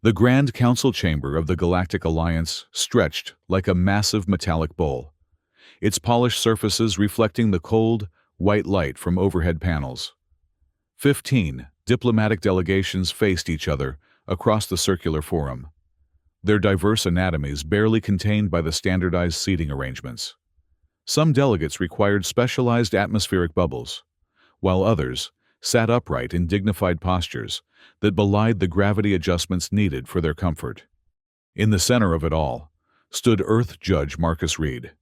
The Grand Council chamber of the Galactic Alliance stretched like a massive metallic bowl, its polished surfaces reflecting the cold, white light from overhead panels. 15 diplomatic delegations faced each other across the circular forum, their diverse anatomies barely contained by the standardized seating arrangements. Some delegates required specialized atmospheric bubbles, while others sat upright in dignified postures that belied the gravity adjustments needed for their comfort. In the center of it all stood Earth Judge Marcus Reed,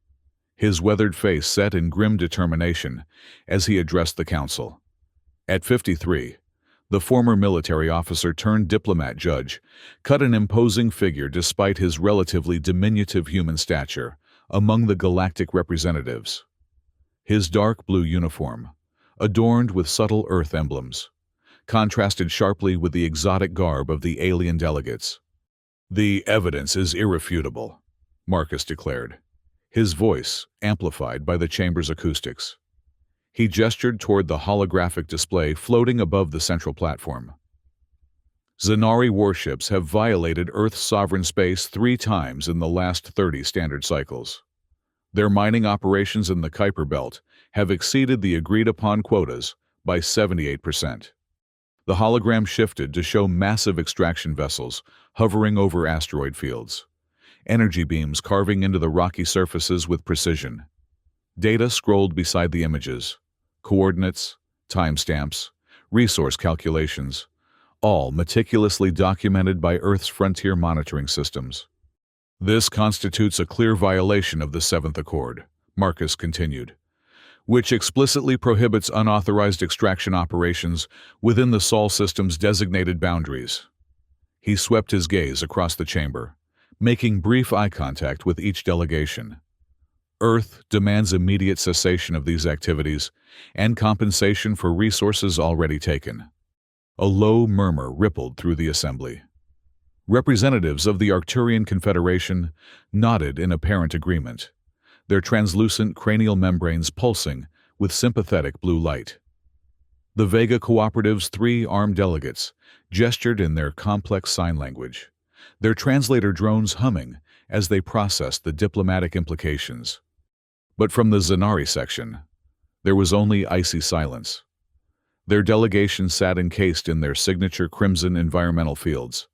his weathered face set in grim determination as he addressed the council. At 53, the former military officer turned diplomat judge cut an imposing figure despite his relatively diminutive human stature among the galactic representatives. His dark blue uniform, adorned with subtle Earth emblems, contrasted sharply with the exotic garb of the alien delegates. "The evidence is irrefutable," Marcus declared, his voice amplified by the chamber's acoustics. He gestured toward the holographic display floating above the central platform. "Zanari warships have violated Earth's sovereign space 3 times in the last 30 standard cycles. Their mining operations in the Kuiper Belt have exceeded the agreed-upon quotas by 78%. The hologram shifted to show massive extraction vessels hovering over asteroid fields, energy beams carving into the rocky surfaces with precision. Data scrolled beside the images, coordinates, timestamps, resource calculations, all meticulously documented by Earth's frontier monitoring systems. "This constitutes a clear violation of the Seventh Accord," Marcus continued, "which explicitly prohibits unauthorized extraction operations within the Sol system's designated boundaries." He swept his gaze across the chamber, making brief eye contact with each delegation. "Earth demands immediate cessation of these activities and compensation for resources already taken." A low murmur rippled through the assembly. Representatives of the Arcturian Confederation nodded in apparent agreement, their translucent cranial membranes pulsing with sympathetic blue light. The Vega Cooperative's 3 armed delegates gestured in their complex sign language, their translator drones humming as they processed the diplomatic implications. But from the Zanari section, there was only icy silence. Their delegation sat encased in their signature crimson environmental fields,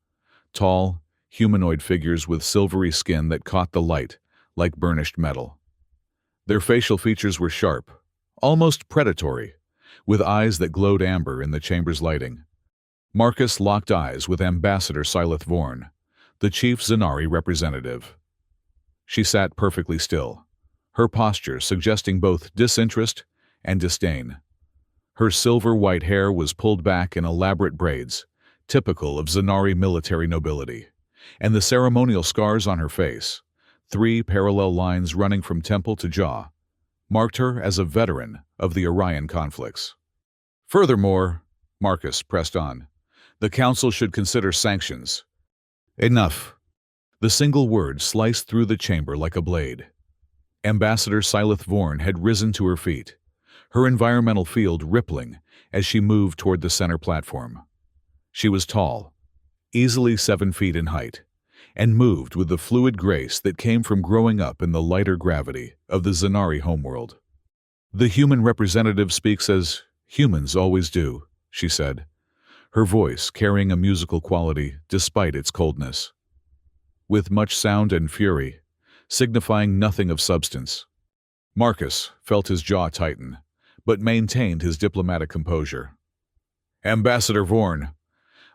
tall, humanoid figures with silvery skin that caught the light like burnished metal. Their facial features were sharp, almost predatory, with eyes that glowed amber in the chamber's lighting. Marcus locked eyes with Ambassador Silith Vorn, the chief Zanari representative. She sat perfectly still, her posture suggesting both disinterest and disdain. Her silver-white hair was pulled back in elaborate braids, typical of Zanari military nobility, and the ceremonial scars on her face, 3 parallel lines running from temple to jaw, marked her as a veteran of the Orion conflicts. "Furthermore," Marcus pressed on, "the Council should consider sanctions." "Enough." The single word sliced through the chamber like a blade. Ambassador Silith Vorn had risen to her feet, her environmental field rippling as she moved toward the center platform. She was tall, easily 7 feet in height, and moved with the fluid grace that came from growing up in the lighter gravity of the Zanari homeworld. "The human representative speaks as humans always do," she said, her voice carrying a musical quality despite its coldness. With much sound and fury, signifying nothing of substance. Marcus felt his jaw tighten, but maintained his diplomatic composure. "Ambassador Vorn,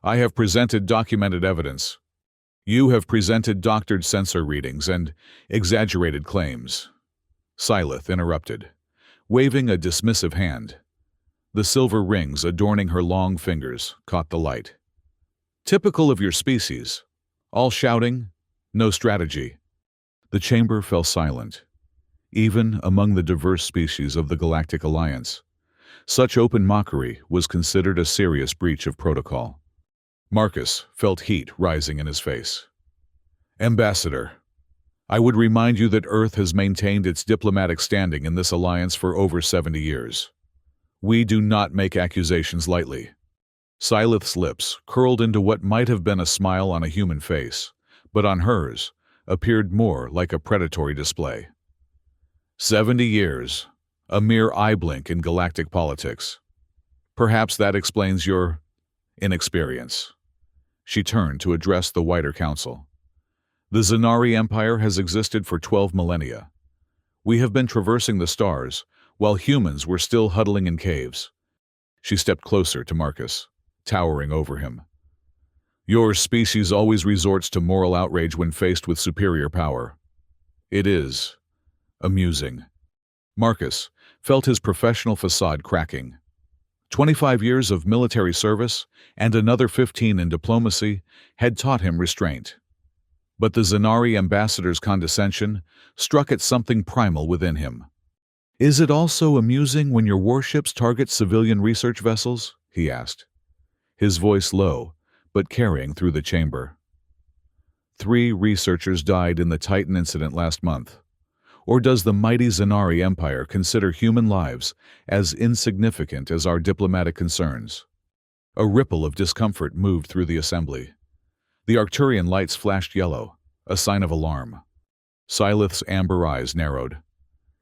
I have presented documented evidence. You have presented doctored sensor readings and exaggerated claims." Silith interrupted, waving a dismissive hand. The silver rings adorning her long fingers caught the light. "Typical of your species. All shouting, no strategy." The chamber fell silent. Even among the diverse species of the Galactic Alliance, such open mockery was considered a serious breach of protocol. Marcus felt heat rising in his face. "Ambassador, I would remind you that Earth has maintained its diplomatic standing in this alliance for over 70 years. We do not make accusations lightly." Silith's lips curled into what might have been a smile on a human face, but on hers appeared more like a predatory display. 70 years, a mere eye blink in galactic politics. Perhaps that explains your inexperience. She turned to address the wider council. The Zanari Empire has existed for 12 millennia. We have been traversing the stars, while humans were still huddling in caves. She stepped closer to Marcus, towering over him. Your species always resorts to moral outrage when faced with superior power. It is amusing. Marcus felt his professional facade cracking. 25 years of military service and another 15 in diplomacy had taught him restraint. But the Zanari ambassador's condescension struck at something primal within him. Is it also amusing when your warships target civilian research vessels? He asked, his voice low, but carrying through the chamber. 3 researchers died in the Titan incident last month. Or does the mighty Zanari Empire consider human lives as insignificant as our diplomatic concerns? A ripple of discomfort moved through the assembly. The Arcturian lights flashed yellow, a sign of alarm. Silith's amber eyes narrowed.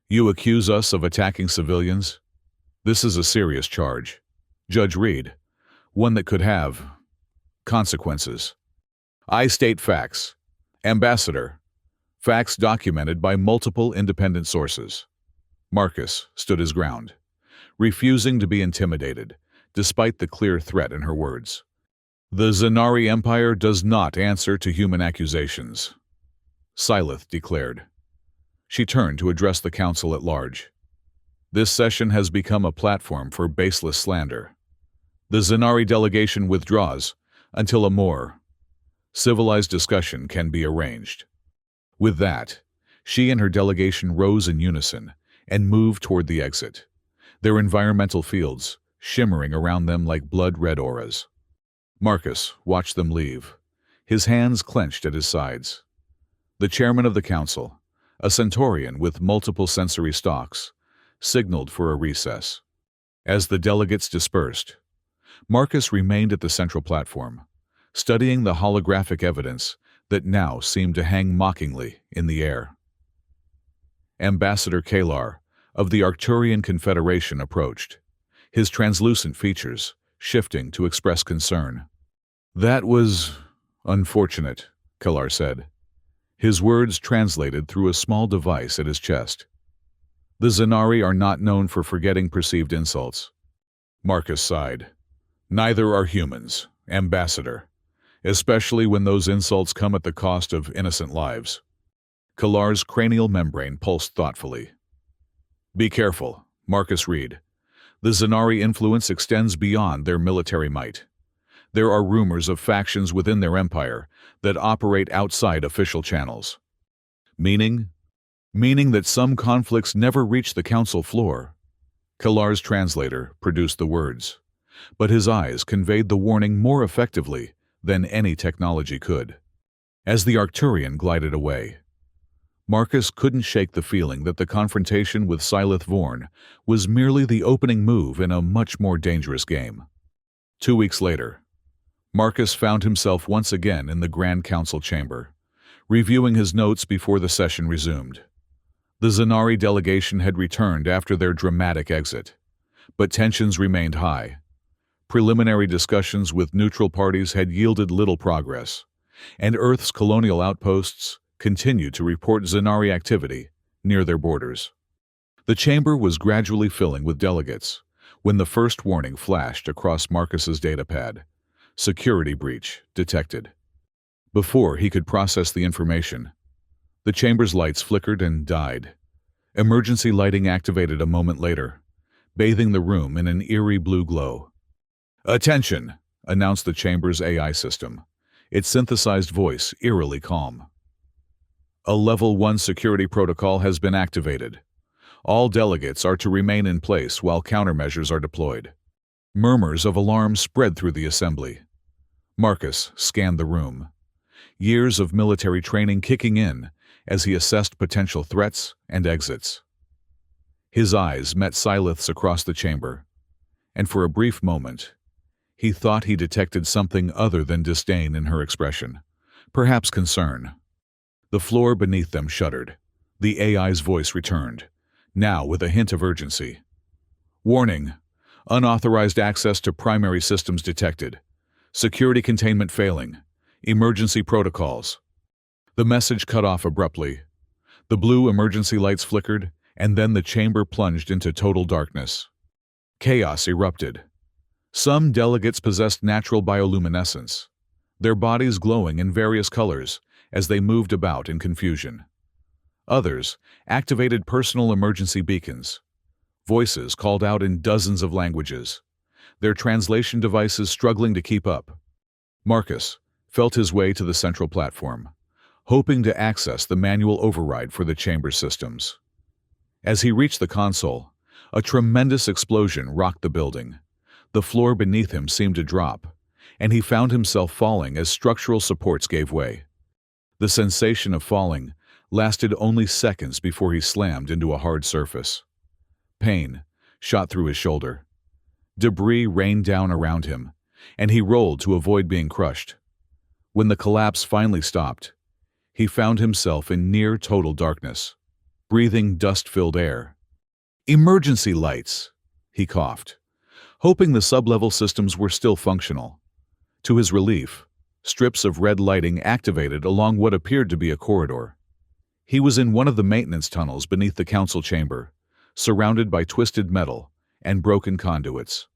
You accuse us of attacking civilians? This is a serious charge. Judge Reed, one that could have consequences. I state facts. Ambassador, facts documented by multiple independent sources. Marcus stood his ground, refusing to be intimidated, despite the clear threat in her words. The Zanari Empire does not answer to human accusations, Silith declared. She turned to address the council at large. This session has become a platform for baseless slander. The Zanari delegation withdraws until a more civilized discussion can be arranged. With that, she and her delegation rose in unison and moved toward the exit, their environmental fields shimmering around them like blood-red auras. Marcus watched them leave, his hands clenched at his sides. The chairman of the council, a centaurian with multiple sensory stalks, signaled for a recess. As the delegates dispersed, Marcus remained at the central platform, studying the holographic evidence that now seemed to hang mockingly in the air. Ambassador Kalar of the Arcturian Confederation approached, his translucent features shifting to express concern. That was unfortunate, Kalar said, his words translated through a small device at his chest. The Zanari are not known for forgetting perceived insults. Marcus sighed. Neither are humans, Ambassador, especially when those insults come at the cost of innocent lives. Kalar's cranial membrane pulsed thoughtfully. Be careful, Marcus Reed. The Zanari influence extends beyond their military might. There are rumors of factions within their empire that operate outside official channels. Meaning that some conflicts never reach the council floor. Kalar's translator produced the words, but his eyes conveyed the warning more effectively than any technology could. As the Arcturian glided away, Marcus couldn't shake the feeling that the confrontation with Silith Vorn was merely the opening move in a much more dangerous game. 2 weeks later, Marcus found himself once again in the Grand Council chamber, reviewing his notes before the session resumed. The Zanari delegation had returned after their dramatic exit, but tensions remained high. Preliminary discussions with neutral parties had yielded little progress, and Earth's colonial outposts continued to report Zanari activity near their borders. The chamber was gradually filling with delegates when the first warning flashed across Marcus's datapad. Security breach detected. Before he could process the information, the chamber's lights flickered and died. Emergency lighting activated a moment later, bathing the room in an eerie blue glow. Attention, announced the chamber's AI system, its synthesized voice eerily calm. A Level 1 security protocol has been activated. All delegates are to remain in place while countermeasures are deployed. Murmurs of alarm spread through the assembly. Marcus scanned the room, years of military training kicking in as he assessed potential threats and exits. His eyes met Silith's across the chamber, and for a brief moment, He thought he detected something other than disdain in her expression, perhaps concern. The floor beneath them shuddered. The AI's voice returned, now with a hint of urgency. Warning: unauthorized access to primary systems detected. Security containment failing. Emergency protocols. The message cut off abruptly. The blue emergency lights flickered, and then the chamber plunged into total darkness. Chaos erupted. Some delegates possessed natural bioluminescence, their bodies glowing in various colors as they moved about in confusion. Others activated personal emergency beacons. Voices called out in dozens of languages, their translation devices struggling to keep up. Marcus felt his way to the central platform, hoping to access the manual override for the chamber's systems. As he reached the console, a tremendous explosion rocked the building. The floor beneath him seemed to drop, and he found himself falling as structural supports gave way. The sensation of falling lasted only seconds before he slammed into a hard surface. Pain shot through his shoulder. Debris rained down around him, and he rolled to avoid being crushed. When the collapse finally stopped, he found himself in near total darkness, breathing dust-filled air. "Emergency lights," he coughed, hoping the sub-level systems were still functional. To his relief, strips of red lighting activated along what appeared to be a corridor. He was in one of the maintenance tunnels beneath the council chamber, surrounded by twisted metal and broken conduits.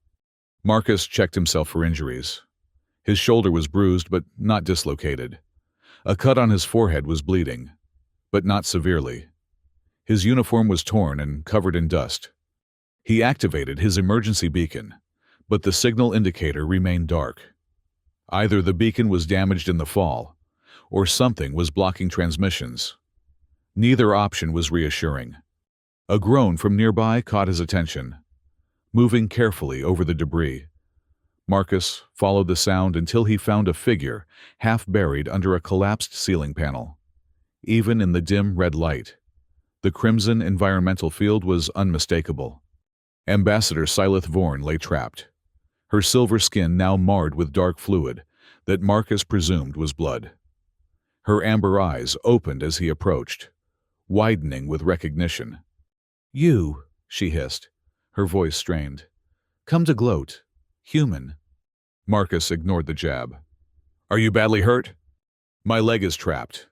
Marcus checked himself for injuries. His shoulder was bruised but not dislocated. A cut on his forehead was bleeding, but not severely. His uniform was torn and covered in dust. He activated his emergency beacon, but the signal indicator remained dark. Either the beacon was damaged in the fall, or something was blocking transmissions. Neither option was reassuring. A groan from nearby caught his attention. Moving carefully over the debris, Marcus followed the sound until he found a figure half buried under a collapsed ceiling panel. Even in the dim red light, the crimson environmental field was unmistakable. Ambassador Syleth Vorn lay trapped, her silver skin now marred with dark fluid that Marcus presumed was blood. Her amber eyes opened as he approached, widening with recognition. "You," she hissed, her voice strained. "Come to gloat. Human." Marcus ignored the jab. "Are you badly hurt?" "My leg is trapped,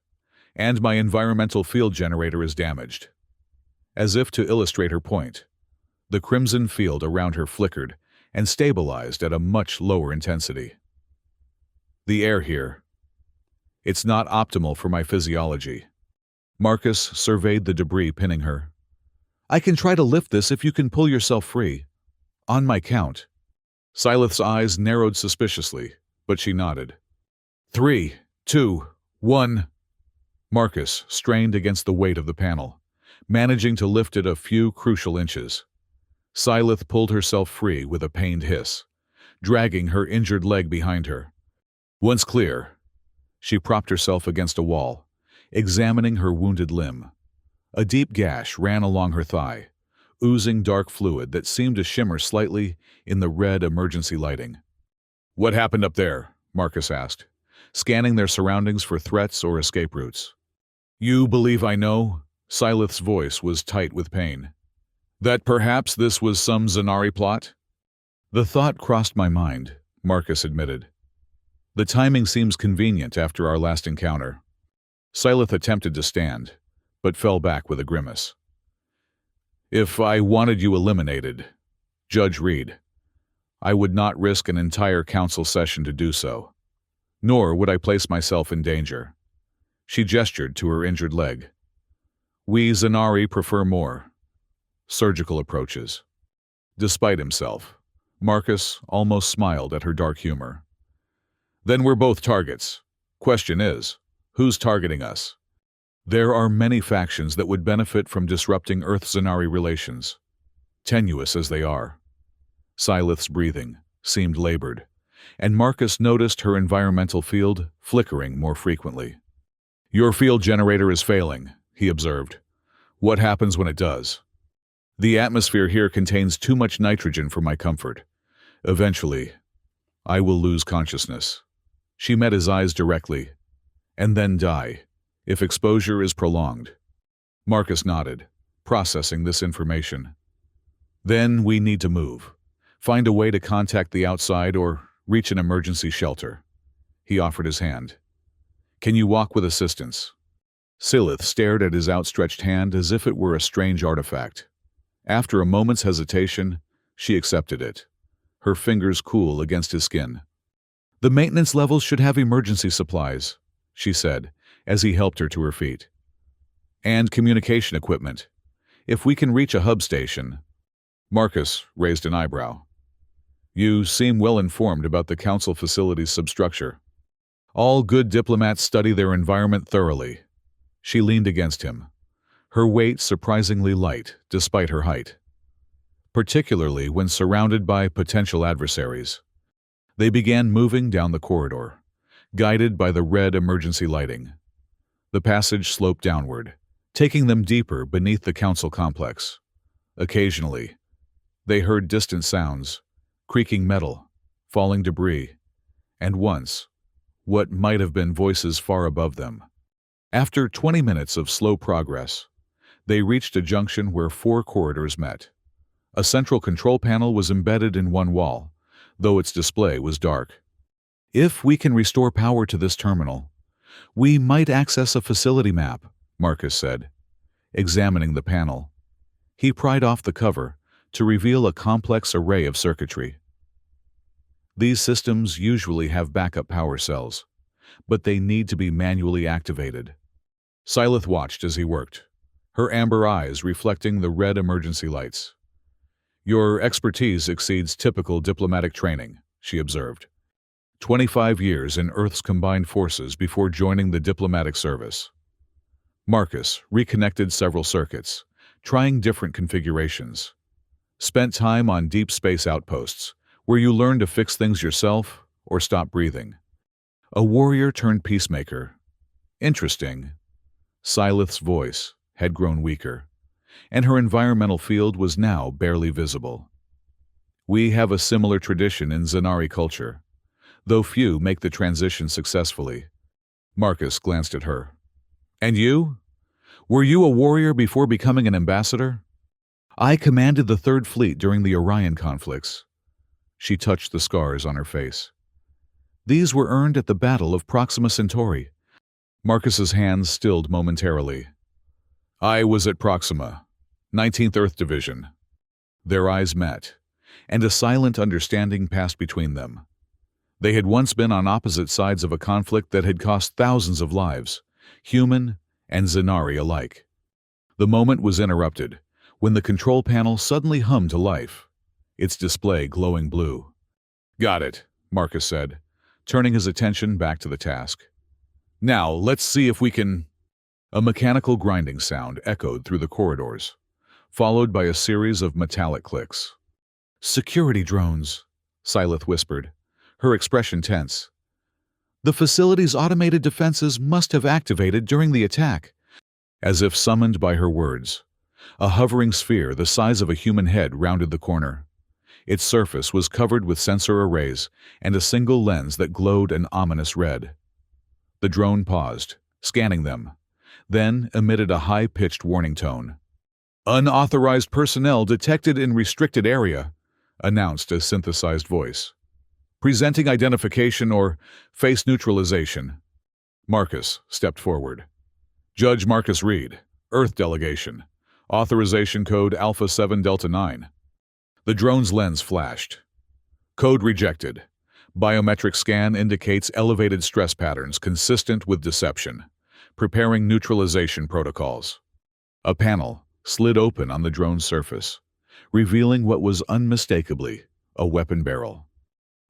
and my environmental field generator is damaged." As if to illustrate her point, the crimson field around her flickered and stabilized at a much lower intensity. "The air here. It's not optimal for my physiology." Marcus surveyed the debris pinning her. "I can try to lift this if you can pull yourself free. On my count." Syleth's eyes narrowed suspiciously, but she nodded. 3, 2, 1. Marcus strained against the weight of the panel, managing to lift it a few crucial inches. Syleth pulled herself free with a pained hiss, dragging her injured leg behind her. Once clear, she propped herself against a wall, examining her wounded limb. A deep gash ran along her thigh, oozing dark fluid that seemed to shimmer slightly in the red emergency lighting. "What happened up there?" Marcus asked, scanning their surroundings for threats or escape routes. "You believe I know?" Syleth's voice was tight with pain. "That perhaps this was some Zanari plot?" "The thought crossed my mind," Marcus admitted. "The timing seems convenient after our last encounter." Syleth attempted to stand, but fell back with a grimace. "If I wanted you eliminated, Judge Reed, I would not risk an entire council session to do so. Nor would I place myself in danger." She gestured to her injured leg. "We Zanari prefer more surgical approaches." Despite himself, Marcus almost smiled at her dark humor. "Then we're both targets. Question is, who's targeting us?" "There are many factions that would benefit from disrupting Earth-Zanari relations, tenuous as they are." Syleth's breathing seemed labored, and Marcus noticed her environmental field flickering more frequently. "Your field generator is failing," he observed. "What happens when it does?" "The atmosphere here contains too much nitrogen for my comfort. Eventually, I will lose consciousness. She met his eyes directly. And then die, if exposure is prolonged. Marcus nodded, processing this information. Then we need to move. Find a way to contact the outside or reach an emergency shelter. He offered his hand. Can you walk with assistance? Silith stared at his outstretched hand as if it were a strange artifact. After a moment's hesitation, she accepted it, her fingers cool against his skin. The maintenance levels should have emergency supplies, she said, as he helped her to her feet. And communication equipment. If we can reach a hub station. Marcus raised an eyebrow. You seem well informed about the council facility's substructure. All good diplomats study their environment thoroughly. She leaned against him, her weight surprisingly light despite her height, particularly when surrounded by potential adversaries. They began moving down the corridor, guided by the red emergency lighting. The passage sloped downward, taking them deeper beneath the council complex. Occasionally, they heard distant sounds, creaking metal, falling debris, and once, what might have been voices far above them. After 20 minutes of slow progress, they reached a junction where 4 corridors met. A central control panel was embedded in one wall, though its display was dark. If we can restore power to this terminal, we might access a facility map, Marcus said, examining the panel. He pried off the cover to reveal a complex array of circuitry. These systems usually have backup power cells, but they need to be manually activated. Silith watched as he worked, her amber eyes reflecting the red emergency lights. Your expertise exceeds typical diplomatic training, she observed. 25 years in Earth's combined forces before joining the diplomatic service. Marcus reconnected several circuits, trying different configurations. Spent time on deep space outposts, where you learn to fix things yourself or stop breathing. A warrior turned peacemaker. Interesting. Silith's voice had grown weaker, and her environmental field was now barely visible. We have a similar tradition in Zanari culture, though few make the transition successfully. Marcus glanced at her. And you? Were you a warrior before becoming an ambassador? I commanded the Third Fleet during the Orion conflicts. She touched the scars on her face. These were earned at the Battle of Proxima Centauri. Marcus's hands stilled momentarily. I was at Proxima, 19th Earth Division. Their eyes met, and a silent understanding passed between them. They had once been on opposite sides of a conflict that had cost thousands of lives, human and Zanari alike. The moment was interrupted when the control panel suddenly hummed to life, its display glowing blue. Got it, Marcus said, turning his attention back to the task. Now, let's see if we can... A mechanical grinding sound echoed through the corridors, followed by a series of metallic clicks. Security drones, Silith whispered, her expression tense. The facility's automated defenses must have activated during the attack. As if summoned by her words, a hovering sphere the size of a human head rounded the corner. Its surface was covered with sensor arrays and a single lens that glowed an ominous red. The drone paused, scanning them, then emitted a high-pitched warning tone. Unauthorized personnel detected in restricted area, announced a synthesized voice. Presenting identification or face neutralization. Marcus stepped forward. Judge Marcus Reed, Earth Delegation. Authorization code Alpha 7 Delta 9. The drone's lens flashed. Code rejected. Biometric scan indicates elevated stress patterns consistent with deception. Preparing neutralization protocols. A panel slid open on the drone's surface, revealing what was unmistakably a weapon barrel.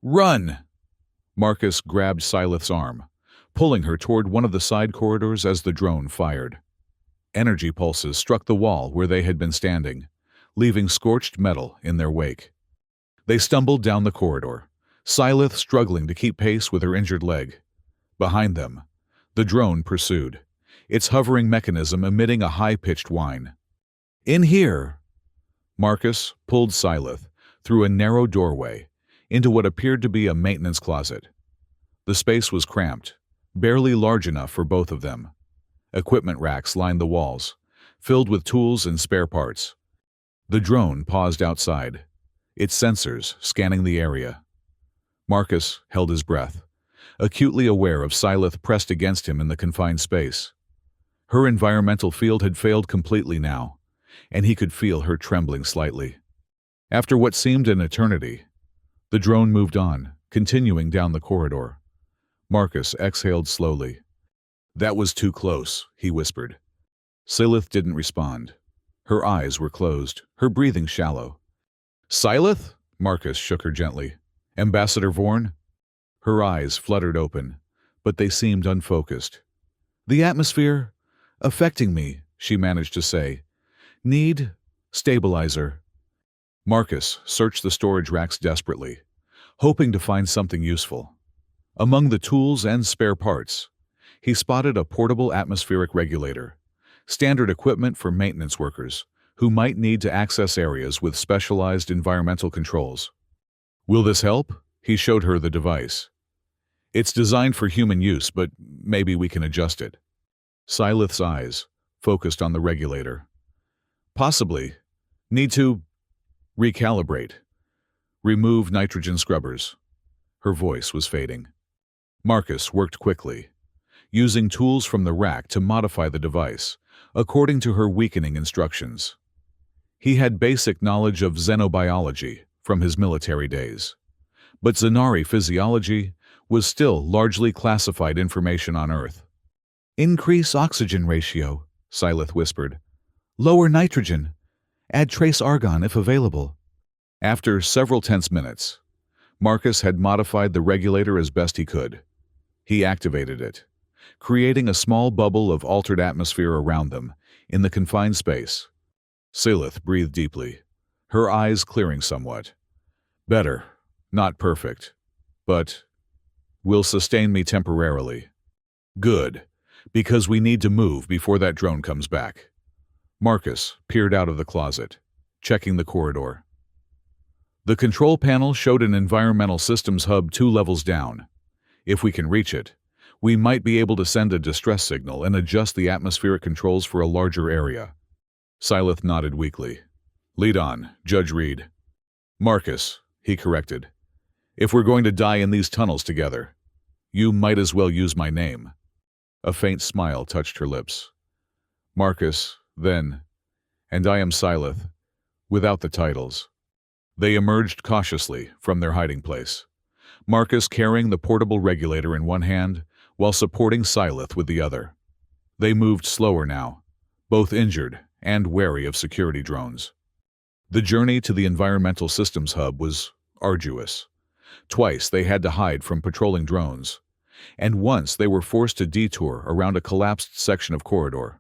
Run! Marcus grabbed Silith's arm, pulling her toward one of the side corridors as the drone fired. Energy pulses struck the wall where they had been standing, leaving scorched metal in their wake. They stumbled down the corridor, Silith struggling to keep pace with her injured leg. Behind them, the drone pursued, its hovering mechanism emitting a high-pitched whine. In here! Marcus pulled Silith through a narrow doorway into what appeared to be a maintenance closet. The space was cramped, barely large enough for both of them. Equipment racks lined the walls, filled with tools and spare parts. The drone paused outside, its sensors scanning the area. Marcus held his breath, acutely aware of Sylith pressed against him in the confined space. Her environmental field had failed completely now, and he could feel her trembling slightly. After what seemed an eternity, the drone moved on, continuing down the corridor. Marcus exhaled slowly. "That was too close," he whispered. Sylith didn't respond. Her eyes were closed, her breathing shallow. "Sylith?" Marcus shook her gently. "Ambassador Vorn?" Her eyes fluttered open, but they seemed unfocused. "The atmosphere affecting me," she managed to say. "Need stabilizer." Marcus searched the storage racks desperately, hoping to find something useful. Among the tools and spare parts, he spotted a portable atmospheric regulator, standard equipment for maintenance workers who might need to access areas with specialized environmental controls. "Will this help?" He showed her the device. "It's designed for human use, but maybe we can adjust it." Sylith's eyes focused on the regulator. "Possibly. Need to recalibrate. Remove nitrogen scrubbers." Her voice was fading. Marcus worked quickly, using tools from the rack to modify the device, according to her weakening instructions. He had basic knowledge of xenobiology from his military days, but Zanari physiology was still largely classified information on Earth. "Increase oxygen ratio," Sylith whispered. "Lower nitrogen. Add trace argon if available." After several tense minutes, Marcus had modified the regulator as best he could. He activated it, creating a small bubble of altered atmosphere around them in the confined space. Sylith breathed deeply, her eyes clearing somewhat. "Better. Not perfect. But will sustain me temporarily." "Good, because we need to move before that drone comes back." Marcus peered out of the closet, checking the corridor. The control panel showed an environmental systems hub 2 levels down. If we can reach it, we might be able to send a distress signal and adjust the atmospheric controls for a larger area. Sylith nodded weakly. "Lead on, Judge Reed." "Marcus," he corrected. "If we're going to die in these tunnels together, you might as well use my name." A faint smile touched her lips. "Marcus, then, and I am Sylith, without the titles." They emerged cautiously from their hiding place, Marcus carrying the portable regulator in one hand while supporting Sylith with the other. They moved slower now, both injured and wary of security drones. The journey to the environmental systems hub was arduous. Twice they had to hide from patrolling drones, and once they were forced to detour around a collapsed section of corridor.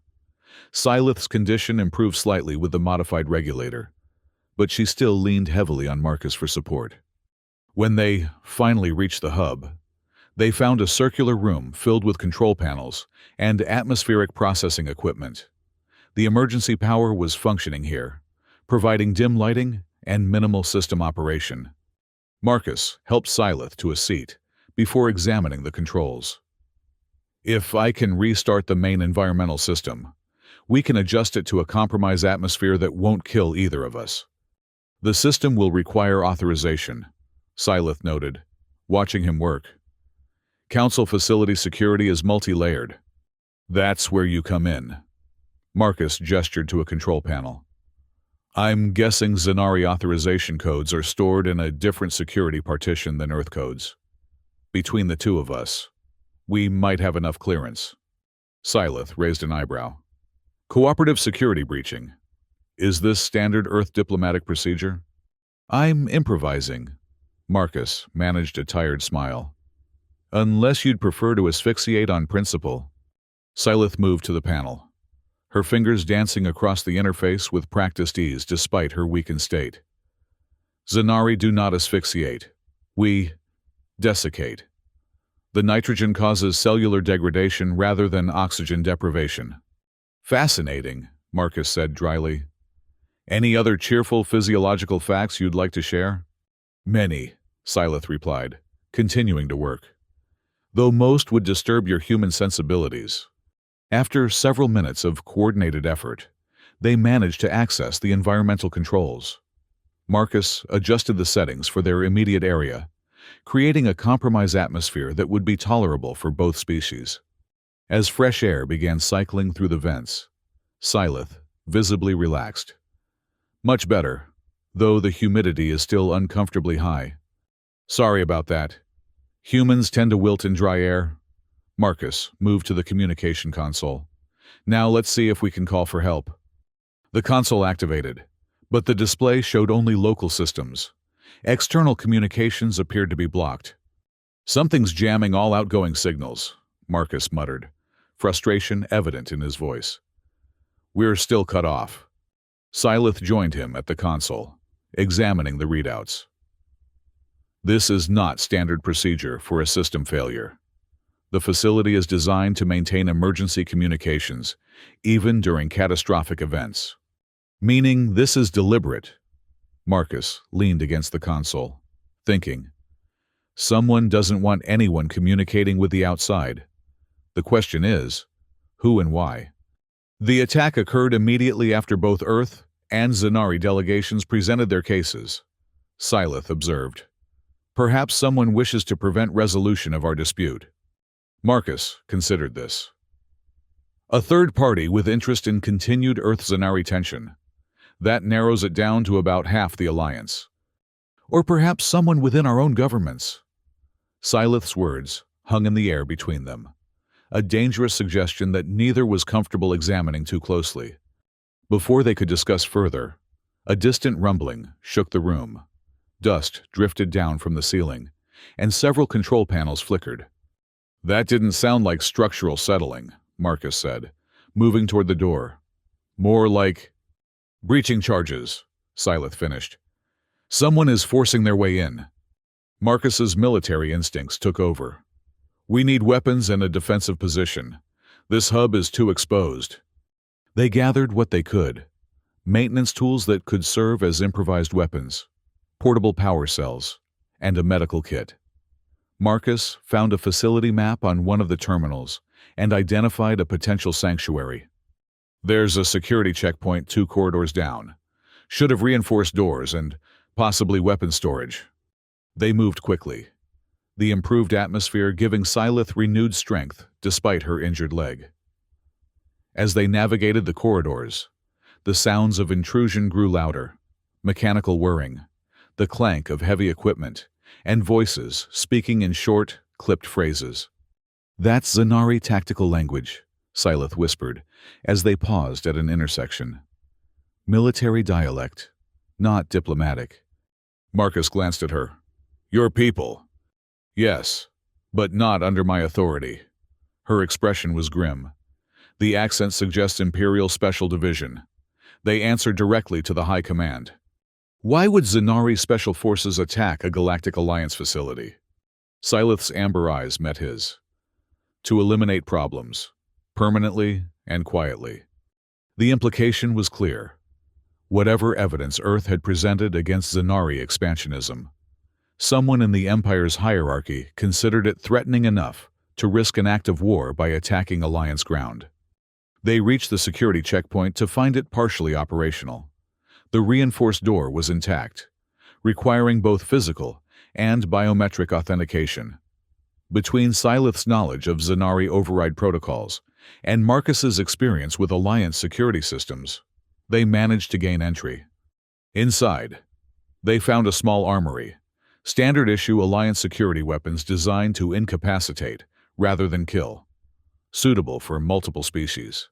Sylith's condition improved slightly with the modified regulator, but she still leaned heavily on Marcus for support. When they finally reached the hub, they found a circular room filled with control panels and atmospheric processing equipment. The emergency power was functioning here, providing dim lighting and minimal system operation. Marcus helped Sylith to a seat before examining the controls. "If I can restart the main environmental system, we can adjust it to a compromised atmosphere that won't kill either of us. The system will require authorization," Sylith noted, watching him work. "Council facility security is multi-layered. That's where you come in." Marcus gestured to a control panel. "I'm guessing Zanari authorization codes are stored in a different security partition than Earth codes. Between the two of us, we might have enough clearance." Sylith raised an eyebrow. "Cooperative security breaching. Is this standard Earth diplomatic procedure?" "I'm improvising." Marcus managed a tired smile. "Unless you'd prefer to asphyxiate on principle." Sylith moved to the panel, her fingers dancing across the interface with practiced ease despite her weakened state. "Zanari do not asphyxiate. We desiccate. The nitrogen causes cellular degradation rather than oxygen deprivation." "Fascinating," Marcus said dryly. "Any other cheerful physiological facts you'd like to share?" "Many," Syleth replied, continuing to work. Though most would disturb your human sensibilities. After several minutes of coordinated effort, they managed to access the environmental controls. Marcus adjusted the settings for their immediate area, creating a compromise atmosphere that would be tolerable for both species. As fresh air began cycling through the vents, Syleth visibly relaxed. Much better, though the humidity is still uncomfortably high. Sorry about that. Humans tend to wilt in dry air. Marcus moved to the communication console. Now let's see if we can call for help. The console activated, but the display showed only local systems. External communications appeared to be blocked. Something's jamming all outgoing signals, Marcus muttered, frustration evident in his voice. We're still cut off. Syleth joined him at the console, examining the readouts. This is not standard procedure for a system failure. The facility is designed to maintain emergency communications, even during catastrophic events. Meaning this is deliberate. Marcus leaned against the console, thinking. Someone doesn't want anyone communicating with the outside. The question is, who and why? The attack occurred immediately after both Earth and Zanari delegations presented their cases, Syleth observed. Perhaps someone wishes to prevent resolution of our dispute. Marcus considered this. A third party with interest in continued Earth-Zanari tension. That narrows it down to about half the alliance. Or perhaps someone within our own governments. Syleth's words hung in the air between them, a dangerous suggestion that neither was comfortable examining too closely. Before they could discuss further, a distant rumbling shook the room. Dust drifted down from the ceiling, and several control panels flickered. That didn't sound like structural settling, Marcus said, moving toward the door. More like breaching charges, Syleth finished. Someone is forcing their way in. Marcus's military instincts took over. We need weapons and a defensive position. This hub is too exposed. They gathered what they could. Maintenance tools that could serve as improvised weapons, portable power cells, and a medical kit. Marcus found a facility map on one of the terminals and identified a potential sanctuary. There's a security checkpoint 2 corridors down. Should have reinforced doors and possibly weapon storage. They moved quickly, the improved atmosphere giving Syleth renewed strength despite her injured leg. As they navigated the corridors, the sounds of intrusion grew louder, mechanical whirring, the clank of heavy equipment, and voices speaking in short, clipped phrases. That's Zanari tactical language, Syleth whispered as they paused at an intersection. Military dialect, not diplomatic. Marcus glanced at her. Your people. Yes, but not under my authority. Her expression was grim. The accent suggests Imperial Special Division. They answered directly to the High Command. Why would Zanari Special Forces attack a Galactic Alliance facility? Syleth's amber eyes met his. To eliminate problems, permanently and quietly. The implication was clear. Whatever evidence Earth had presented against Zanari expansionism, someone in the Empire's hierarchy considered it threatening enough to risk an act of war by attacking Alliance ground. They reached the security checkpoint to find it partially operational. The reinforced door was intact, requiring both physical and biometric authentication. Between Syleth's knowledge of Zanari override protocols and Marcus's experience with Alliance security systems, they managed to gain entry. Inside, they found a small armory, standard-issue Alliance security weapons designed to incapacitate rather than kill, suitable for multiple species.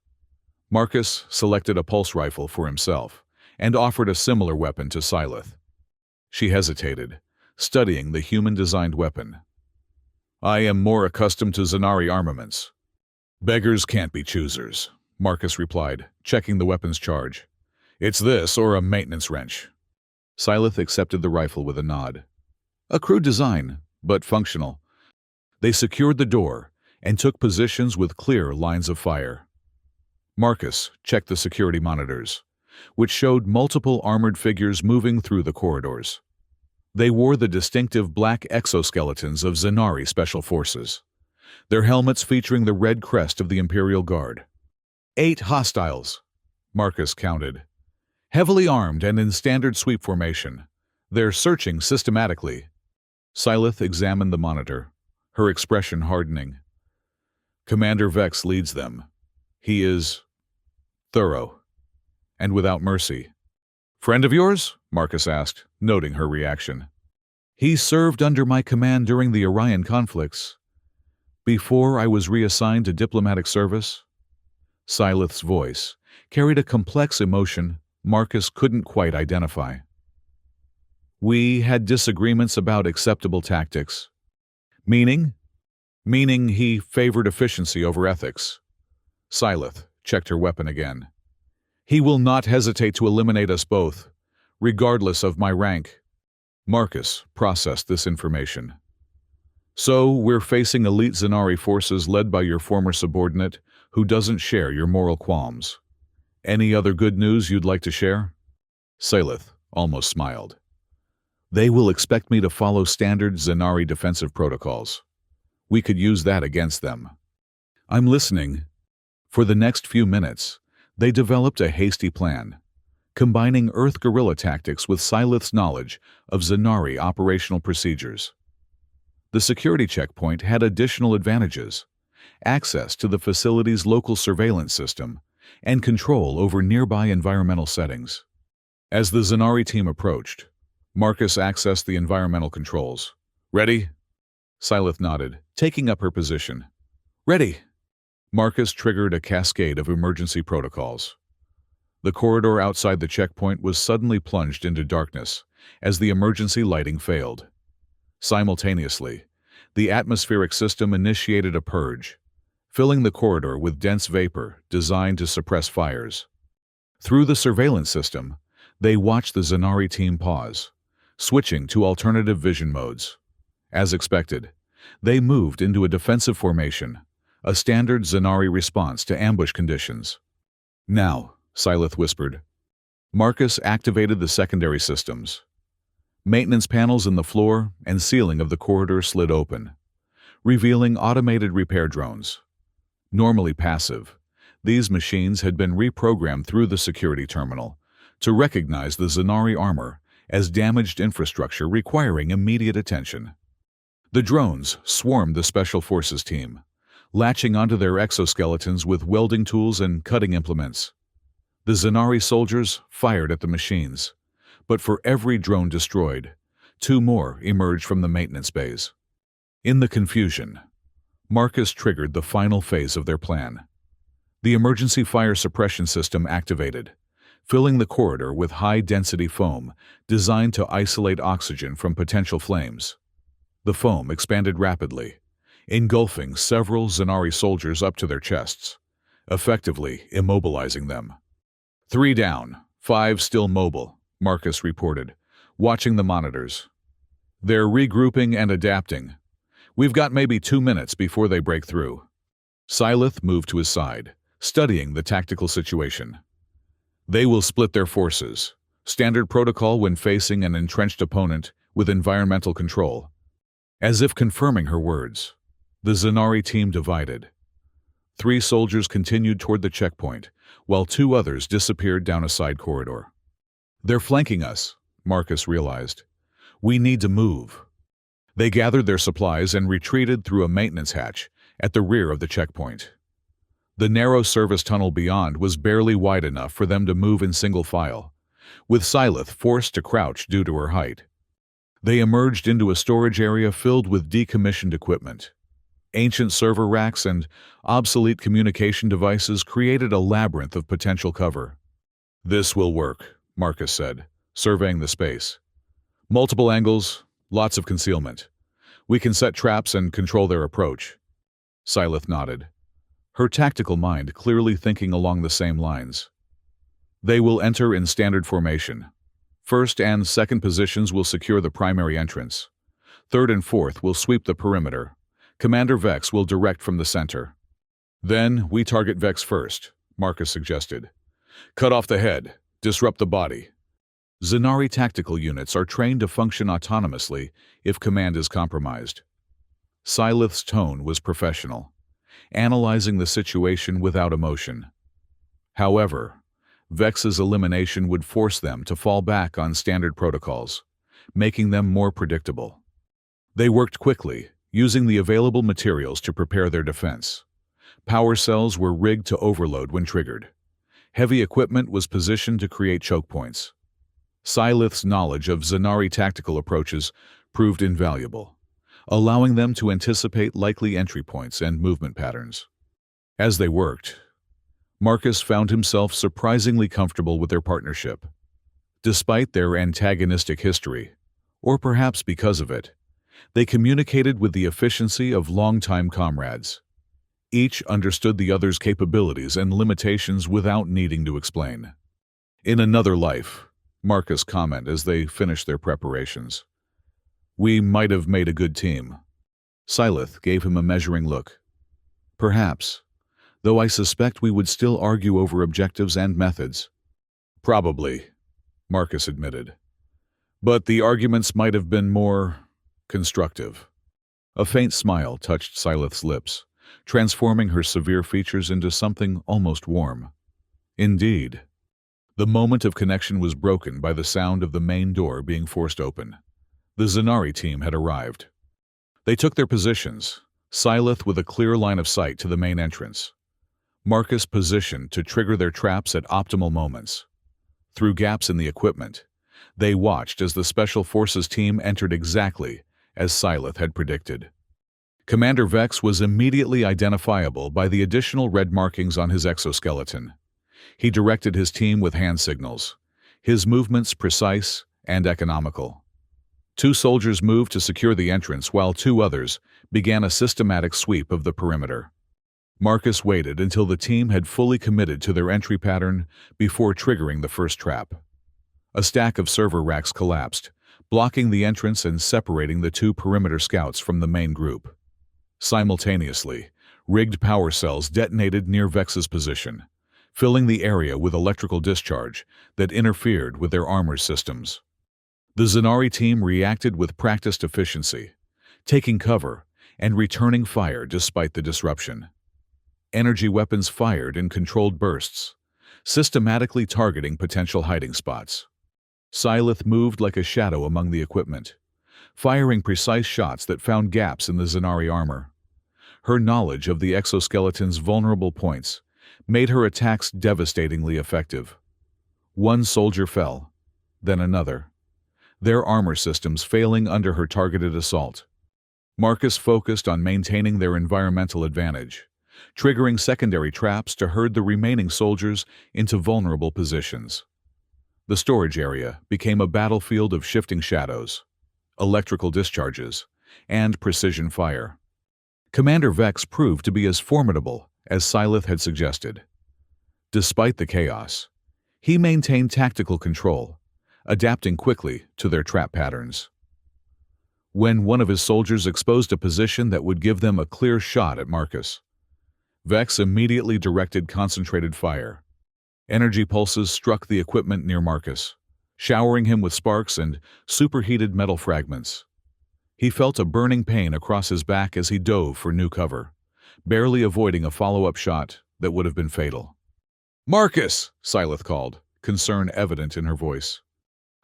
Marcus selected a pulse rifle for himself and offered a similar weapon to Syleth. She hesitated, studying the human-designed weapon. I am more accustomed to Zanari armaments. Beggars can't be choosers, Marcus replied, checking the weapon's charge. It's this or a maintenance wrench. Syleth accepted the rifle with a nod. A crude design, but functional. They secured the door and took positions with clear lines of fire. Marcus checked the security monitors, which showed multiple armored figures moving through the corridors. They wore the distinctive black exoskeletons of Zanari Special Forces, their helmets featuring the red crest of the Imperial Guard. 8 hostiles, Marcus counted. Heavily armed and in standard sweep formation. They're searching systematically. Syleth examined the monitor, her expression hardening. Commander Vex leads them. He is thorough and without mercy. Friend of yours? Marcus asked, noting her reaction. He served under my command during the Orion conflicts. Before I was reassigned to diplomatic service. Syleth's voice carried a complex emotion Marcus couldn't quite identify. We had disagreements about acceptable tactics. Meaning? Meaning he favored efficiency over ethics. Syleth checked her weapon again. He will not hesitate to eliminate us both, regardless of my rank. Marcus processed this information. So, we're facing elite Zanari forces led by your former subordinate, who doesn't share your moral qualms. Any other good news you'd like to share? Syleth almost smiled. They will expect me to follow standard Zanari defensive protocols. We could use that against them. I'm listening. For the next few minutes, they developed a hasty plan, combining Earth guerrilla tactics with Syleth's knowledge of Zanari operational procedures. The security checkpoint had additional advantages: access to the facility's local surveillance system and control over nearby environmental settings. As the Zanari team approached, Marcus accessed the environmental controls. Ready? Syleth nodded, taking up her position. Ready! Marcus triggered a cascade of emergency protocols. The corridor outside the checkpoint was suddenly plunged into darkness as the emergency lighting failed. Simultaneously, the atmospheric system initiated a purge, filling the corridor with dense vapor designed to suppress fires. Through the surveillance system, they watched the Zanari team pause, switching to alternative vision modes. As expected, they moved into a defensive formation, a standard Zanari response to ambush conditions. Now, Syleth whispered. Marcus activated the secondary systems. Maintenance panels in the floor and ceiling of the corridor slid open, revealing automated repair drones. Normally passive, these machines had been reprogrammed through the security terminal to recognize the Zanari armor as damaged infrastructure requiring immediate attention. The drones swarmed the Special Forces team, latching onto their exoskeletons with welding tools and cutting implements. The Zanari soldiers fired at the machines, but for every drone destroyed, 2 more emerged from the maintenance bays. In the confusion, Marcus triggered the final phase of their plan. The emergency fire suppression system activated, filling the corridor with high-density foam designed to isolate oxygen from potential flames. The foam expanded rapidly, engulfing several Zanari soldiers up to their chests, effectively immobilizing them. 3 down, 5 still mobile, Marcus reported, watching the monitors. They're regrouping and adapting. We've got maybe 2 minutes before they break through. Syleth moved to his side, studying the tactical situation. They will split their forces, standard protocol when facing an entrenched opponent with environmental control. As if confirming her words, the Zanari team divided. 3 soldiers continued toward the checkpoint, while 2 others disappeared down a side corridor. They're flanking us, Marcus realized. We need to move. They gathered their supplies and retreated through a maintenance hatch at the rear of the checkpoint. The narrow service tunnel beyond was barely wide enough for them to move in single file, with Syleth forced to crouch due to her height. They emerged into a storage area filled with decommissioned equipment. Ancient server racks and obsolete communication devices created a labyrinth of potential cover. This will work, Marcus said, surveying the space. Multiple angles, lots of concealment. We can set traps and control their approach. Syleth nodded, her tactical mind clearly thinking along the same lines. They will enter in standard formation. First and second positions will secure the primary entrance. Third and fourth will sweep the perimeter. Commander Vex will direct from the center. Then we target Vex first, Marcus suggested. Cut off the head, disrupt the body. Zenari tactical units are trained to function autonomously if command is compromised. Sylith's tone was professional, analyzing the situation without emotion. However, Vex's elimination would force them to fall back on standard protocols, making them more predictable. They worked quickly, using the available materials to prepare their defense. Power cells were rigged to overload when triggered. Heavy equipment was positioned to create choke points. Sylith's knowledge of Zenari tactical approaches proved invaluable, allowing them to anticipate likely entry points and movement patterns. As they worked, Marcus found himself surprisingly comfortable with their partnership. Despite their antagonistic history, or perhaps because of it, they communicated with the efficiency of longtime comrades. Each understood the other's capabilities and limitations without needing to explain. "In another life," Marcus commented as they finished their preparations, "we might have made a good team." Sylith gave him a measuring look. "Perhaps, though I suspect we would still argue over objectives and methods." "Probably," Marcus admitted. "But the arguments might have been more constructive." A faint smile touched Sylith's lips, transforming her severe features into something almost warm. Indeed. The moment of connection was broken by the sound of the main door being forced open. The Zenari team had arrived. They took their positions, Sylith with a clear line of sight to the main entrance, Marcus positioned to trigger their traps at optimal moments. Through gaps in the equipment, they watched as the Special Forces team entered exactly as Sylith had predicted. Commander Vex was immediately identifiable by the additional red markings on his exoskeleton. He directed his team with hand signals, his movements precise and economical. 2 soldiers moved to secure the entrance while 2 others began a systematic sweep of the perimeter. Marcus waited until the team had fully committed to their entry pattern before triggering the first trap. A stack of server racks collapsed, blocking the entrance and separating the 2 perimeter scouts from the main group. Simultaneously, rigged power cells detonated near Vex's position, filling the area with electrical discharge that interfered with their armor systems. The Zenari team reacted with practiced efficiency, taking cover and returning fire despite the disruption. Energy weapons fired in controlled bursts, systematically targeting potential hiding spots. Sylith moved like a shadow among the equipment, firing precise shots that found gaps in the Zenari armor. Her knowledge of the exoskeleton's vulnerable points made her attacks devastatingly effective. 1 soldier fell, then another, their armor systems failing under her targeted assault. Marcus focused on maintaining their environmental advantage, triggering secondary traps to herd the remaining soldiers into vulnerable positions. The storage area became a battlefield of shifting shadows, electrical discharges, and precision fire. Commander Vex proved to be as formidable as Sylith had suggested. Despite the chaos, he maintained tactical control, adapting quickly to their trap patterns. When one of his soldiers exposed a position that would give them a clear shot at Marcus, Vex immediately directed concentrated fire. Energy pulses struck the equipment near Marcus, showering him with sparks and superheated metal fragments. He felt a burning pain across his back as he dove for new cover, barely avoiding a follow-up shot that would have been fatal. "Marcus!" Sylith called, concern evident in her voice.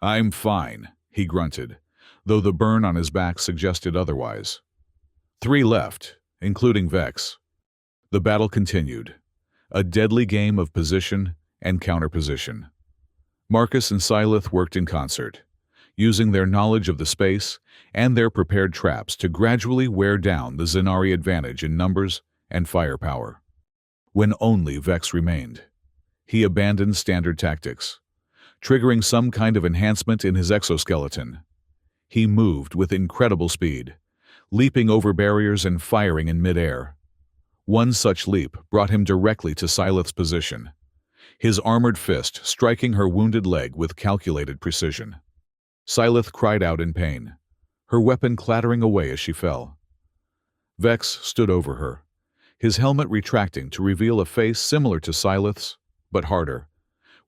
"I'm fine," he grunted, though the burn on his back suggested otherwise. 3 left, including Vex. The battle continued, a deadly game of position and counterposition. Marcus and Sylith worked in concert, using their knowledge of the space and their prepared traps to gradually wear down the Zenari advantage in numbers and firepower. When only Vex remained, he abandoned standard tactics, triggering some kind of enhancement in his exoskeleton. He moved with incredible speed, leaping over barriers and firing in midair. One such leap brought him directly to Sylith's position, his armored fist striking her wounded leg with calculated precision. Sylith cried out in pain, her weapon clattering away as she fell. Vex stood over her, his helmet retracting to reveal a face similar to Sylith's, but harder,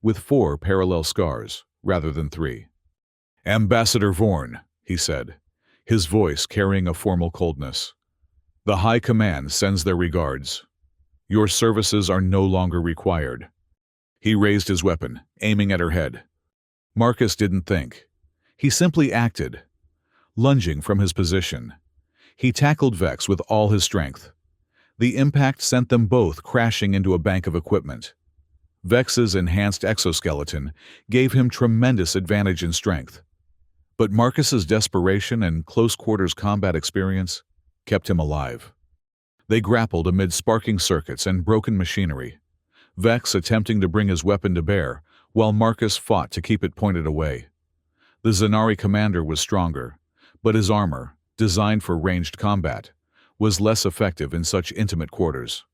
with 4 parallel scars rather than 3. "Ambassador Vorn," he said, his voice carrying a formal coldness. "The High Command sends their regards. Your services are no longer required." He raised his weapon, aiming at her head. Marcus didn't think. He simply acted. Lunging from his position, he tackled Vex with all his strength. The impact sent them both crashing into a bank of equipment. Vex's enhanced exoskeleton gave him tremendous advantage in strength. But Marcus's desperation and close-quarters combat experience kept him alive. They grappled amid sparking circuits and broken machinery, Vex attempting to bring his weapon to bear, while Marcus fought to keep it pointed away. The Zanari commander was stronger, but his armor, designed for ranged combat, was less effective in such intimate quarters.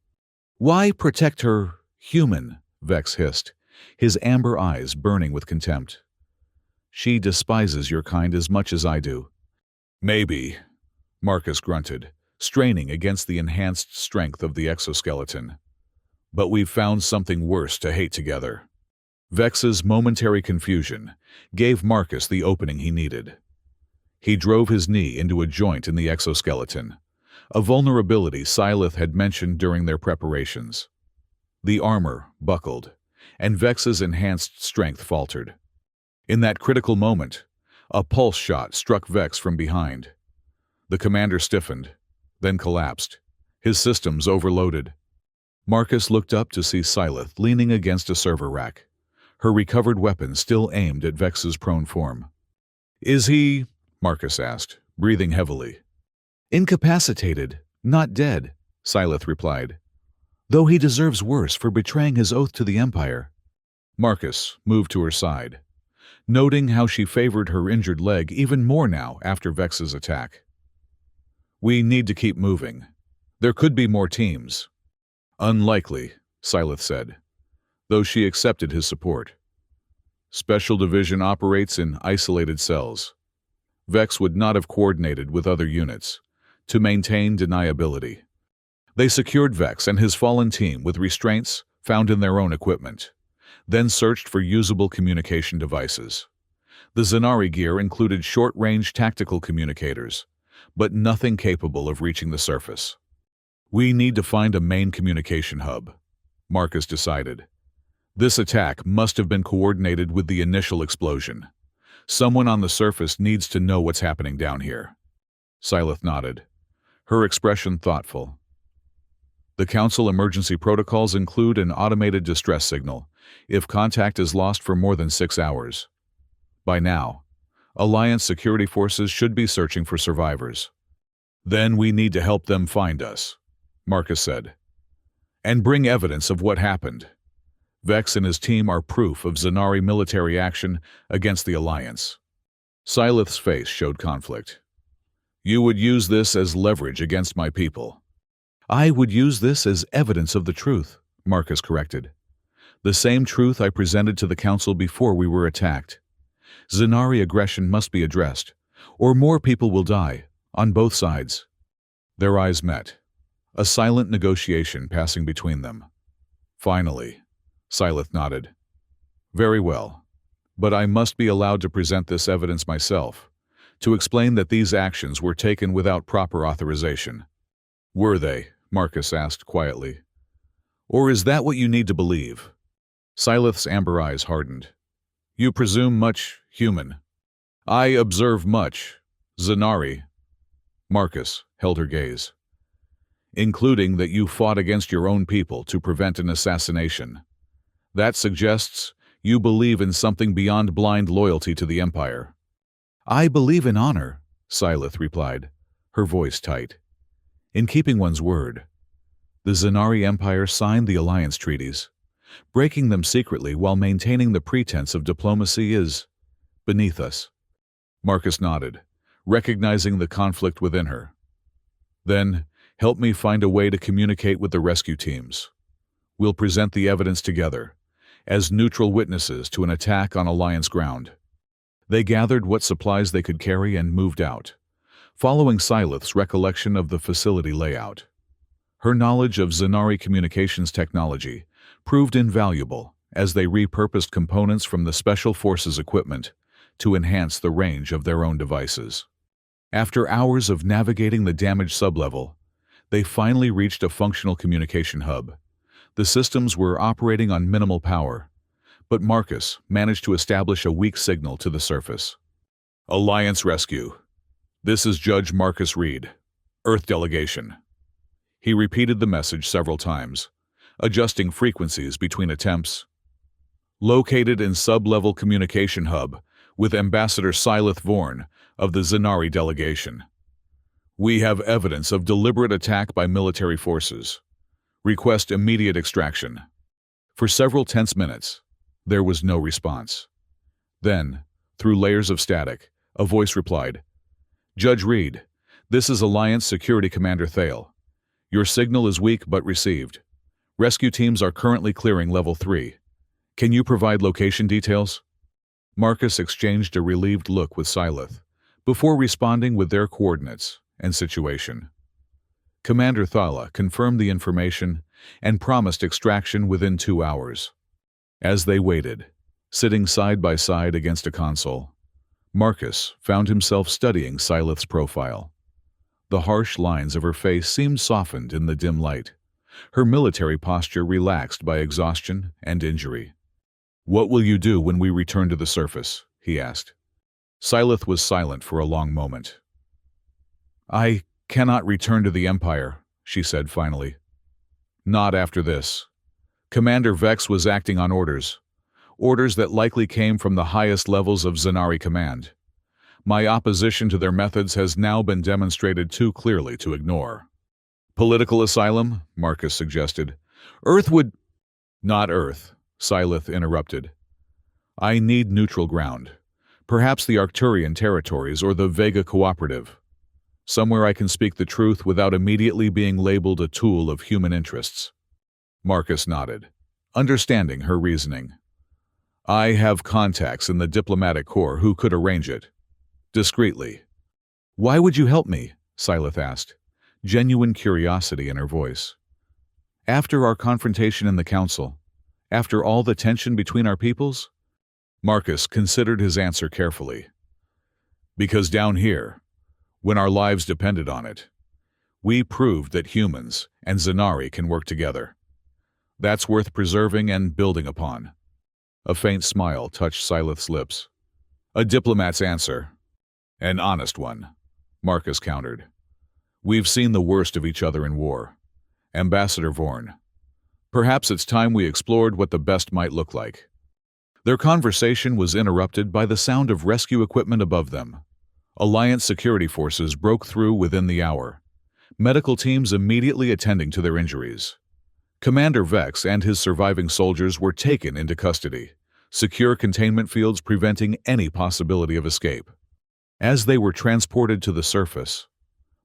"Why protect her, human?" Vex hissed, his amber eyes burning with contempt. "She despises your kind as much as I do." "Maybe," Marcus grunted, straining against the enhanced strength of the exoskeleton. "But we've found something worse to hate together." Vex's momentary confusion gave Marcus the opening he needed. He drove his knee into a joint in the exoskeleton, a vulnerability Syleth had mentioned during their preparations. The armor buckled, and Vex's enhanced strength faltered. In that critical moment, a pulse shot struck Vex from behind. The commander stiffened, then collapsed, his systems overloaded. Marcus looked up to see Syleth leaning against a server rack, her recovered weapon still aimed at Vex's prone form. "Is he?" Marcus asked, breathing heavily. "Incapacitated, not dead," Syleth replied. "Though he deserves worse for betraying his oath to the Empire." Marcus moved to her side, noting how she favored her injured leg even more now after Vex's attack. "We need to keep moving. There could be more teams." "Unlikely," Syleth said, though she accepted his support. "Special Division operates in isolated cells. Vex would not have coordinated with other units to maintain deniability. They secured Vex and his fallen team with restraints found in their own equipment, then searched for usable communication devices. The Zanari gear included short-range tactical communicators, but nothing capable of reaching the surface. "We need to find a main communication hub," Marcus decided. "This attack must have been coordinated with the initial explosion. Someone on the surface needs to know what's happening down here." Syleth nodded, her expression thoughtful. "The Council emergency protocols include an automated distress signal if contact is lost for more than 6 hours. By now, Alliance security forces should be searching for survivors. Then we need to help them find us," Marcus said, "and bring evidence of what happened. Vex and his team are proof of Zanari military action against the Alliance." Syleth's face showed conflict. "You would use this as leverage against my people." "I would use this as evidence of the truth," Marcus corrected. "The same truth I presented to the Council before we were attacked. Zanari aggression must be addressed, or more people will die, on both sides." Their eyes met, a silent negotiation passing between them. "Finally," Syleth nodded. "Very well, but I must be allowed to present this evidence myself, to explain that these actions were taken without proper authorization." "Were they?" Marcus asked quietly. "Or is that what you need to believe?" Syleth's amber eyes hardened. "You presume much, human." "I observe much, Zanari." Marcus held her gaze. "Including that you fought against your own people to prevent an assassination. That suggests you believe in something beyond blind loyalty to the Empire." "I believe in honor," Syleth replied, her voice tight. "In keeping one's word. The Zanari Empire signed the alliance treaties. Breaking them secretly while maintaining the pretense of diplomacy is beneath us." Marcus nodded, recognizing the conflict within her. "Then, help me find a way to communicate with the rescue teams. We'll present the evidence together, as neutral witnesses to an attack on Alliance ground." They gathered what supplies they could carry and moved out, following Syleth's recollection of the facility layout. Her knowledge of Zanari communications technology proved invaluable as they repurposed components from the Special Forces equipment to enhance the range of their own devices. After hours of navigating the damaged sublevel, they finally reached a functional communication hub. The systems were operating on minimal power, but Marcus managed to establish a weak signal to the surface. Alliance Rescue. This is Judge Marcus Reed, Earth Delegation. He repeated the message several times, adjusting frequencies between attempts. Located in sub-level communication hub with Ambassador Syleth Vorn of the Zanari delegation. We have evidence of deliberate attack by military forces. Request immediate extraction. For several tense minutes, there was no response. Then, through layers of static, a voice replied, Judge Reed, this is Alliance Security Commander Thale. Your signal is weak but received. Rescue teams are currently clearing Level 3. Can you provide location details? Marcus exchanged a relieved look with Syleth, before responding with their coordinates and situation. Commander Thala confirmed the information and promised extraction within 2 hours. As they waited, sitting side by side against a console, Marcus found himself studying Syleth's profile. The harsh lines of her face seemed softened in the dim light, her military posture relaxed by exhaustion and injury. What will you do when we return to the surface? He asked. Syleth was silent for a long moment. I cannot return to the Empire, she said finally. Not after this. Commander Vex was acting on orders that likely came from the highest levels of Zanari command. My opposition to their methods has now been demonstrated too clearly to ignore. Political asylum, Marcus suggested. Earth would... Not Earth, Syleth interrupted. I need neutral ground. Perhaps the Arcturian territories or the Vega Cooperative. Somewhere I can speak the truth without immediately being labeled a tool of human interests. Marcus nodded, understanding her reasoning. I have contacts in the diplomatic corps who could arrange it. Discreetly. Why would you help me? Syleth asked, genuine curiosity in her voice. After our confrontation in the council, after all the tension between our peoples? Marcus considered his answer carefully. Because down here, when our lives depended on it, we proved that humans and Zanari can work together. That's worth preserving and building upon. A faint smile touched Syleth's lips. A diplomat's answer. An honest one, Marcus countered. We've seen the worst of each other in war. Ambassador Vorn. Perhaps it's time we explored what the best might look like. Their conversation was interrupted by the sound of rescue equipment above them. Alliance security forces broke through within the hour, medical teams immediately attending to their injuries. Commander Vex and his surviving soldiers were taken into custody, secure containment fields preventing any possibility of escape. As they were transported to the surface,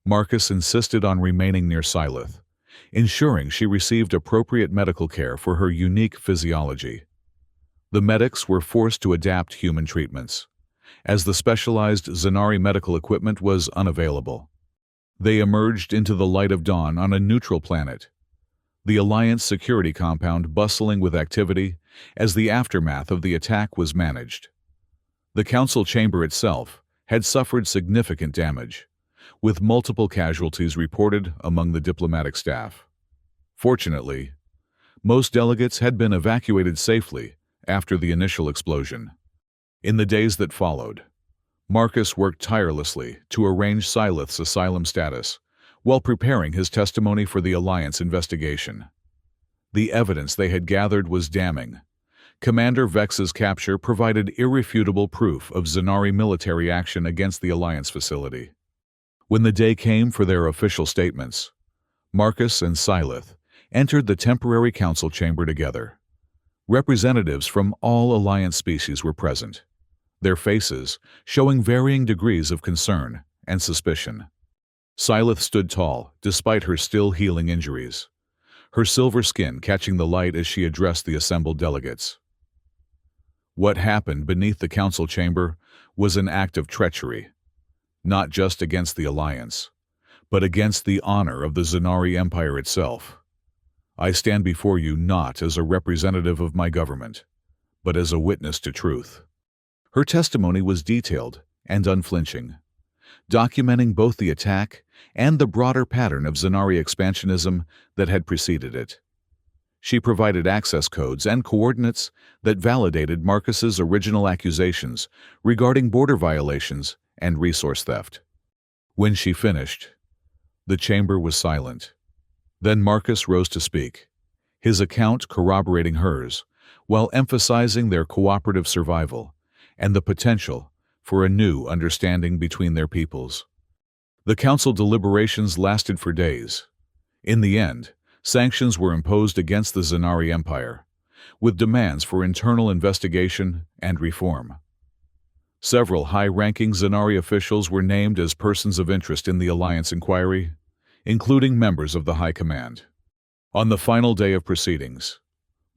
Marcus insisted on remaining near Syleth, ensuring she received appropriate medical care for her unique physiology. The medics were forced to adapt human treatments, as the specialized Zanari medical equipment was unavailable. They emerged into the light of dawn on a neutral planet, the Alliance security compound bustling with activity as the aftermath of the attack was managed. The council chamber itself had suffered significant damage, with multiple casualties reported among the diplomatic staff. Fortunately, most delegates had been evacuated safely after the initial explosion. In the days that followed, Marcus worked tirelessly to arrange Syleth's asylum status while preparing his testimony for the Alliance investigation. The evidence they had gathered was damning. Commander Vex's capture provided irrefutable proof of Zanari military action against the Alliance facility. When the day came for their official statements, Marcus and Syleth entered the temporary council chamber together. Representatives from all Alliance species were present, their faces showing varying degrees of concern and suspicion. Syleth stood tall, despite her still healing injuries, her silver skin catching the light as she addressed the assembled delegates. What happened beneath the council chamber was an act of treachery, not just against the Alliance, but against the honor of the Zanari Empire itself. I stand before you not as a representative of my government, but as a witness to truth." Her testimony was detailed and unflinching, documenting both the attack and the broader pattern of Zanari expansionism that had preceded it. She provided access codes and coordinates that validated Marcus's original accusations regarding border violations and resource theft. When she finished, the chamber was silent. Then Marcus rose to speak, his account corroborating hers, while emphasizing their cooperative survival and the potential for a new understanding between their peoples. The council deliberations lasted for days. In the end, sanctions were imposed against the Zanari Empire, with demands for internal investigation and reform. Several high-ranking Zanari officials were named as persons of interest in the Alliance inquiry, including members of the High Command. On the final day of proceedings,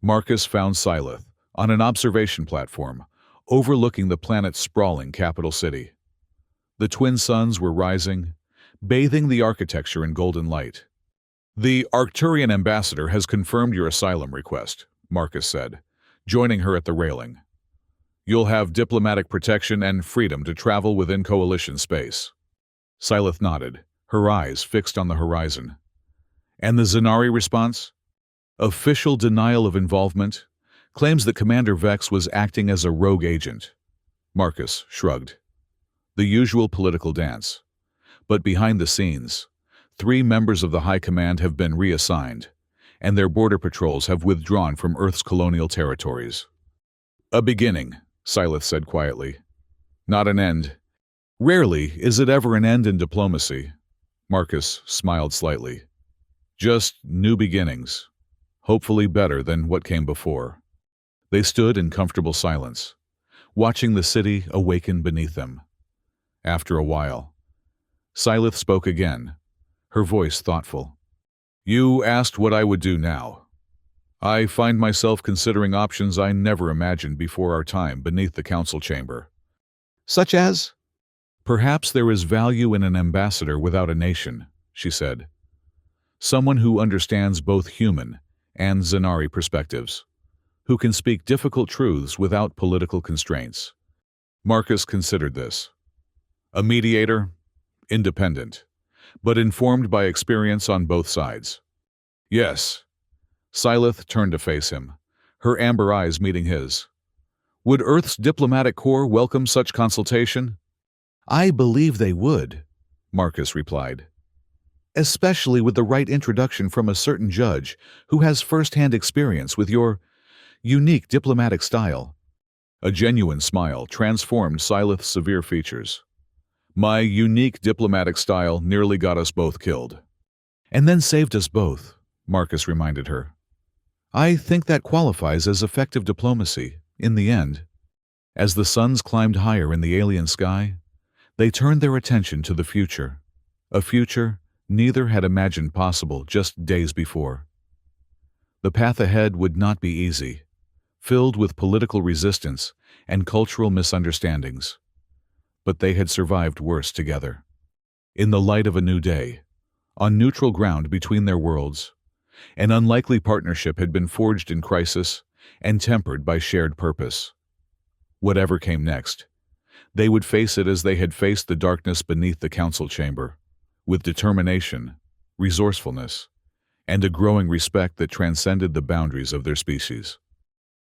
Marcus found Syleth on an observation platform overlooking the planet's sprawling capital city. The twin suns were rising, bathing the architecture in golden light. "The Arcturian ambassador has confirmed your asylum request," Marcus said, joining her at the railing. "You'll have diplomatic protection and freedom to travel within coalition space." Syleth nodded, her eyes fixed on the horizon. "And the Zanari response?" "Official denial of involvement, claims that Commander Vex was acting as a rogue agent." Marcus shrugged. The usual political dance. But behind the scenes, 3 members of the High Command have been reassigned, and their border patrols have withdrawn from Earth's colonial territories. "A beginning," Syleth said quietly. "Not an end. Rarely is it ever an end in diplomacy." Marcus smiled slightly. "Just new beginnings, hopefully better than what came before." They stood in comfortable silence, watching the city awaken beneath them. After a while, Syleth spoke again, her voice thoughtful. "You asked what I would do now. I find myself considering options I never imagined before our time beneath the council chamber." "Such as?" "Perhaps there is value in an ambassador without a nation," she said. "Someone who understands both human and Zanari perspectives, who can speak difficult truths without political constraints." Marcus considered this. A mediator, independent, but informed by experience on both sides. "Yes." Syleth turned to face him, her amber eyes meeting his. "Would Earth's diplomatic corps welcome such consultation?" "I believe they would," Marcus replied. "Especially with the right introduction from a certain judge who has first-hand experience with your unique diplomatic style." A genuine smile transformed Syleth's severe features. "My unique diplomatic style nearly got us both killed." "And then saved us both," Marcus reminded her. "I think that qualifies as effective diplomacy, in the end." As the suns climbed higher in the alien sky, they turned their attention to the future, a future neither had imagined possible just days before. The path ahead would not be easy, filled with political resistance and cultural misunderstandings. But they had survived worse together. In the light of a new day, on neutral ground between their worlds, an unlikely partnership had been forged in crisis and tempered by shared purpose. Whatever came next, they would face it as they had faced the darkness beneath the council chamber, with determination, resourcefulness, and a growing respect that transcended the boundaries of their species.